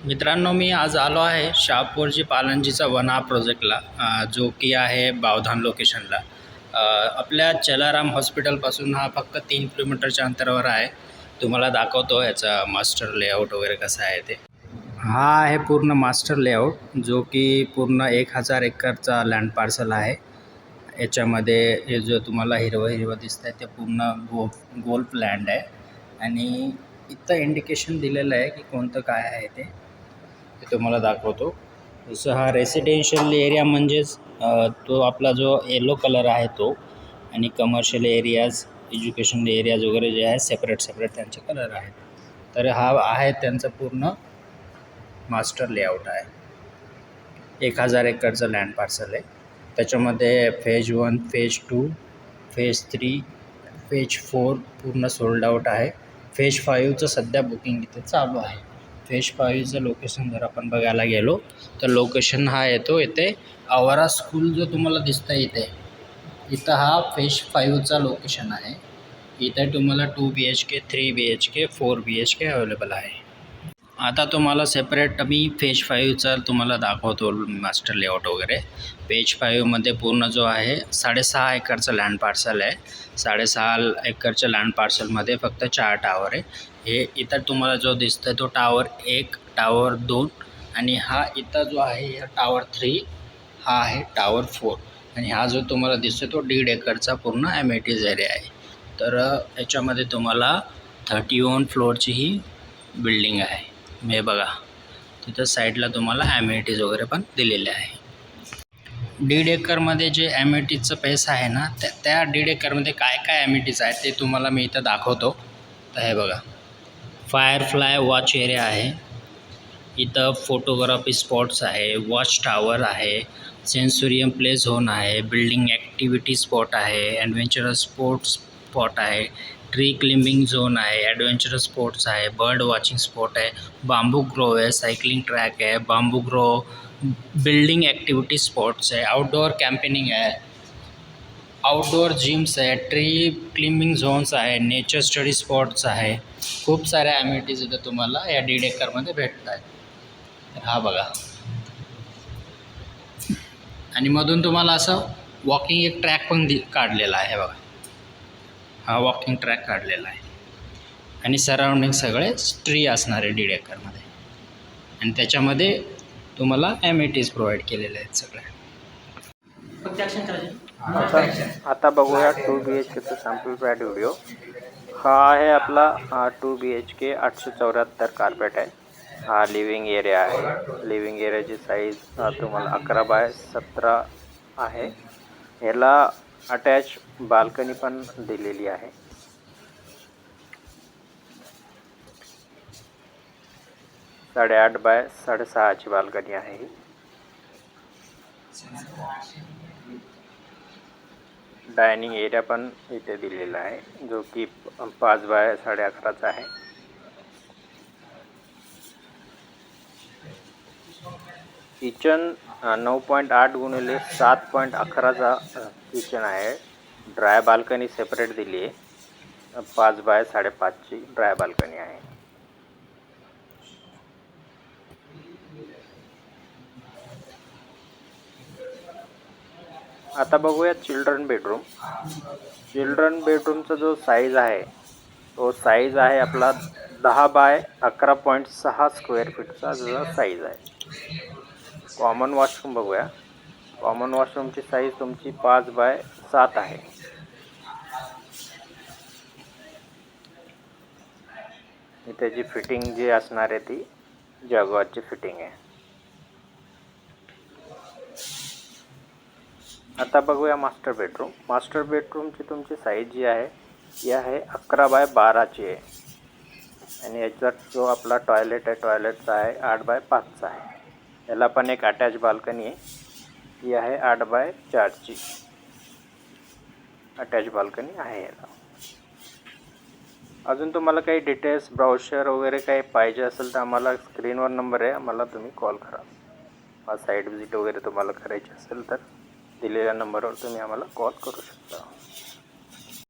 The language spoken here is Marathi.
मित्रांनो, मी आज आलो आहे शहापूरची पालनजीचा वन हा प्रोजेक्टला, जो की आहे बावधान लोकेशनला. आपल्या जलाराम हॉस्पिटलपासून हा फक्त 3 किलोमीटरच्या अंतरावर आहे. तुम्हाला दाखवतो याचा मास्टर लेआउट वगैरे कसा आहे ते. हा आहे पूर्ण मास्टर लेआउट, जो की पूर्ण 1000 एकरचा लँड पार्सल आहे. याच्यामध्ये हे जो तुम्हाला हिरवं हिरवं दिसतं आहे ते पूर्ण गोल्फ लँड आहे. आणि इथं इंडिकेशन दिलेलं आहे की कोणतं काय आहे ते तुम्हाला दाखवतो. जसं हा रेसिडेन्शियल एरिया म्हणजेच तो आपला जो येलो कलर आहे तो, आणि कमर्शियल एरियाज, एज्युकेशन एरियाज वगैरे जे आहे सेपरेट त्यांचे कलर आहेत. तर हा आहे त्यांचं पूर्ण मास्टर लेआउट आहे. 1000 एकरचं लँड पार्सल आहे. त्याच्यामध्ये फेज 1, फेज 2, फेज 3, फेज 4 पूर्ण सोल्ड आउट आहे. फेज 5चं सध्या बुकिंग इथे चालू आहे. फेज 5चं लोकेशन जर आपण बघायला गेलो तर लोकेशन हा येतो इथे आवारा स्कूल जो तुम्हाला दिसतं इथं हा फेज 5चा लोकेशन आहे. इथे तुम्हाला 2 BHK, 3 BHK, 4 BHK अवेलेबल आहे. आता तुम्हाला सेपरेट मी फेज 5चा तुम्हाला दाखवतो मास्टर लेआउट वगैरे. फेज 5मध्ये पूर्ण जो आहे 6.5 एकरचं लँड पार्सल आहे. 6.5 एकरच्या लँड पार्सलमध्ये फक्त 4 टावर आहे. हे इथं तुम्हाला जो दिसतं तो टावर 1, टावर 2, आणि हा इथं जो आहे टावर 3, हा आहे टावर 4. आणि हा जो तुम्हाला दिसतो तो 1.5 एकरचा पूर्ण ॲमेनिटीज एरिया आहे. तर याच्यामध्ये तुम्हाला 31 फ्लोअरची ही बिल्डिंग आहे. हे बघा, तिथं साईडला तुम्हाला ॲमेनिटीज वगैरे पण दिलेले आहे. 1.5 एकरमध्ये जे ॲमेनिटीजचं पैसा आहे ना, त्या 1.5 एकरमध्ये काय काय ॲमेनिटीज आहेत ते तुम्हाला मी इथं दाखवतो. तर हे बघा, फायरफ्लाय वॉच एरिया आहे. इथं फोटोग्राफी स्पॉट्स आहे, वॉच टावर आहे, सेन्सोरियम प्ले झोन आहे, बिल्डिंग ॲक्टिव्हिटी स्पॉट आहे, ॲडव्हेंचरस स्पोर्ट्स स्पॉट आहे, ट्री क्लिम्बिंग झोन आहे, ॲडव्हेंचरस स्पोर्ट्स आहे, बर्ड वॉचिंग स्पॉट आहे, बांबू ग्रोव आहे, सायकलिंग ट्रॅक आहे, बांबू ग्रोव, बिल्डिंग ॲक्टिव्हिटी स्पॉट्स आहे, आउटडोअर कॅम्पेनिंग आहे, आउटडोअर जिम्स आहे, ट्री क्लिम्बिंग झोन्स आहे, नेचर स्टडी स्पॉट्स आहे. खूप साऱ्या ॲमेनिटीज इथं तुम्हाला या 1.5 एकरमध्ये भेटत आहेत. हा बघा, आणि मधून तुम्हाला असं वॉकिंग एक ट्रॅक पण काढलेला आहे बघा. हा वॉकिंग ट्रॅक काढलेला आहे. आणि सराउंडिंग सगळे ट्री असणार आहे 1.5 एकरमध्ये. आणि त्याच्यामध्ये तुम्हाला ॲमेनिटीज प्रोव्हाइड केलेले आहेत सगळ्या. आता बघूया 2 BHKचा सॅम्पल फ्लॅट व्हिडिओ. हा आहे आपला 2 BHK 874 कार्पेट आहे. हा लिव्हिंग एरिया आहे. लिव्हिंग एरियाची साईज तुम्हाला 11x17 आहे. ह्याला अटॅच बाल्कनी पण दिलेली आहे. साडे 8x6.5ची बाल्कनी आहे. डायनिंग एरिया पण इथे दिलेला आहे, जो की 5x11.5चा आहे. किचन 9.8 x 7.11चा किचन आहे. ड्राय बाल्कनी सेपरेट दिली आहे. 5x5.5ची ड्राय बाल्कनी आहे. आता बघूया चिल्ड्रन बेडरूम. चिल्ड्रन बेडरूमचा जो साईज आहे तो साईज आहे आपला 10x11.6 स्क्वेअर फीटचा जो साईज आहे. कॉमन वॉशरूम बघूया. कॉमन वॉशरूमची साईज तुमची 5x7 आहे. त्याची फिटिंग जी असणार आहे ती जॅग्वारची फिटिंग आहे. आता बघूया मास्टर बेडरूम. मास्टर बेडरूमची तुमची साईज जी आहे ती आहे 11x12ची आहे. आणि याच्यात जो आपला टॉयलेट आहे टॉयलेटचा आहे 8x5चा आहे. याला पण एक अटॅच बाल्कनी आहे. ती आहे 8x4ची अटॅच बाल्कनी आहे याला. अजून तुम्हाला काही डिटेल्स ब्राउचर वगैरे काही पाहिजे असेल तर आम्हाला स्क्रीनवर नंबर आहे, आम्हाला तुम्ही कॉल करा. साईट व्हिजिट वगैरे तुम्हाला करायची असेल तर दिलेल्या नंबरवर तुम्ही आम्हाला कॉल करू शकता.